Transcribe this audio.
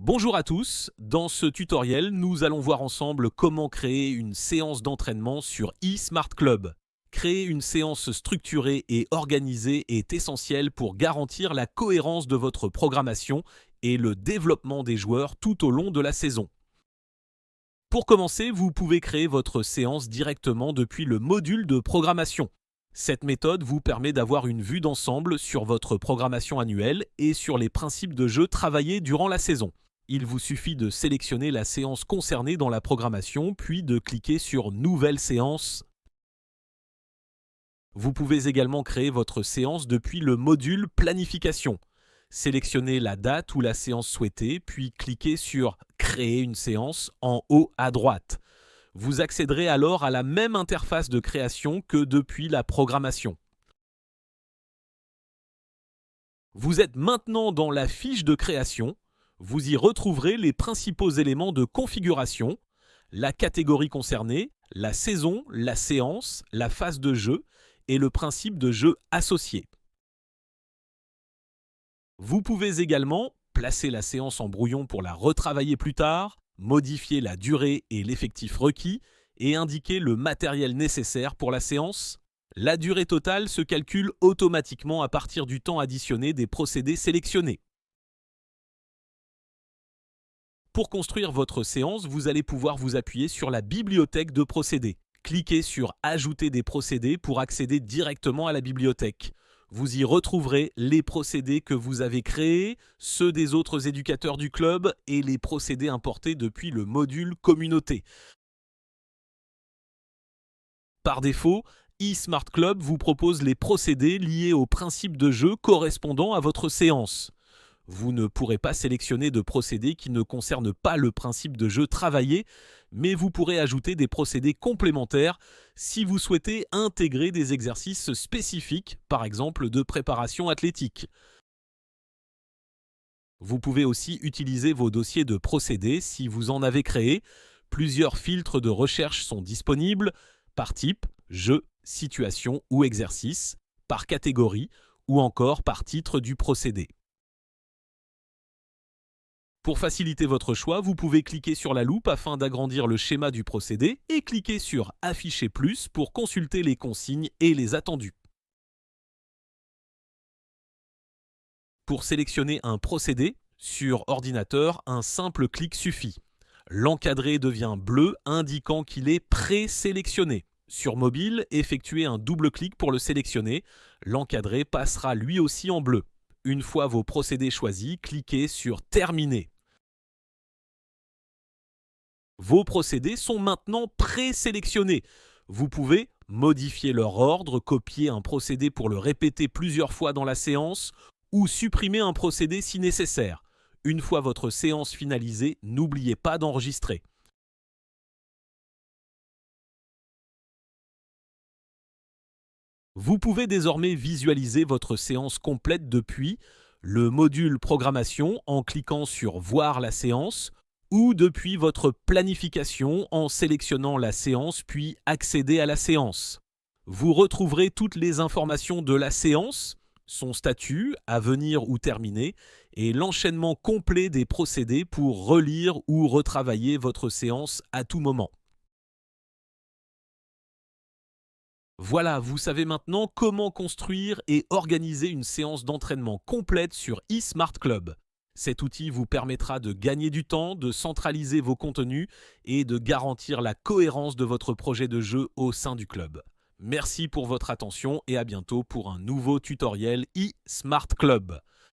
Bonjour à tous, dans ce tutoriel, nous allons voir ensemble comment créer une séance d'entraînement sur eSmartClub. Créer une séance structurée et organisée est essentiel pour garantir la cohérence de votre programmation et le développement des joueurs tout au long de la saison. Pour commencer, vous pouvez créer votre séance directement depuis le module de programmation. Cette méthode vous permet d'avoir une vue d'ensemble sur votre programmation annuelle et sur les principes de jeu travaillés durant la saison. Il vous suffit de sélectionner la séance concernée dans la programmation, puis de cliquer sur « Nouvelle séance ». Vous pouvez également créer votre séance depuis le module « Planification ». Sélectionnez la date ou la séance souhaitée, puis cliquez sur « Créer une séance » en haut à droite. Vous accéderez alors à la même interface de création que depuis la programmation. Vous êtes maintenant dans la fiche de création. Vous y retrouverez les principaux éléments de configuration, la catégorie concernée, la saison, la séance, la phase de jeu et le principe de jeu associé. Vous pouvez également placer la séance en brouillon pour la retravailler plus tard, modifier la durée et l'effectif requis et indiquer le matériel nécessaire pour la séance. La durée totale se calcule automatiquement à partir du temps additionné des procédés sélectionnés. Pour construire votre séance, vous allez pouvoir vous appuyer sur la bibliothèque de procédés. Cliquez sur « Ajouter des procédés » pour accéder directement à la bibliothèque. Vous y retrouverez les procédés que vous avez créés, ceux des autres éducateurs du club et les procédés importés depuis le module « Communauté ». Par défaut, eSmartClub vous propose les procédés liés au principe de jeu correspondant à votre séance. Vous ne pourrez pas sélectionner de procédés qui ne concernent pas le principe de jeu travaillé, mais vous pourrez ajouter des procédés complémentaires si vous souhaitez intégrer des exercices spécifiques, par exemple de préparation athlétique. Vous pouvez aussi utiliser vos dossiers de procédés si vous en avez créé. Plusieurs filtres de recherche sont disponibles par type, jeu, situation ou exercice, par catégorie ou encore par titre du procédé. Pour faciliter votre choix, vous pouvez cliquer sur la loupe afin d'agrandir le schéma du procédé et cliquer sur « Afficher plus » pour consulter les consignes et les attendus. Pour sélectionner un procédé, sur ordinateur, un simple clic suffit. L'encadré devient bleu, indiquant qu'il est présélectionné. Sur mobile, effectuez un double clic pour le sélectionner. L'encadré passera lui aussi en bleu. Une fois vos procédés choisis, cliquez sur « Terminer ». Vos procédés sont maintenant présélectionnés. Vous pouvez modifier leur ordre, copier un procédé pour le répéter plusieurs fois dans la séance ou supprimer un procédé si nécessaire. Une fois votre séance finalisée, n'oubliez pas d'enregistrer. Vous pouvez désormais visualiser votre séance complète depuis le module programmation en cliquant sur « Voir la séance » ou depuis votre planification en sélectionnant la séance puis accéder à la séance. Vous retrouverez toutes les informations de la séance, son statut, à venir ou terminé, et l'enchaînement complet des procédés pour relire ou retravailler votre séance à tout moment. Voilà, vous savez maintenant comment construire et organiser une séance d'entraînement complète sur eSmartClub. Cet outil vous permettra de gagner du temps, de centraliser vos contenus et de garantir la cohérence de votre projet de jeu au sein du club. Merci pour votre attention et à bientôt pour un nouveau tutoriel eSmartClub.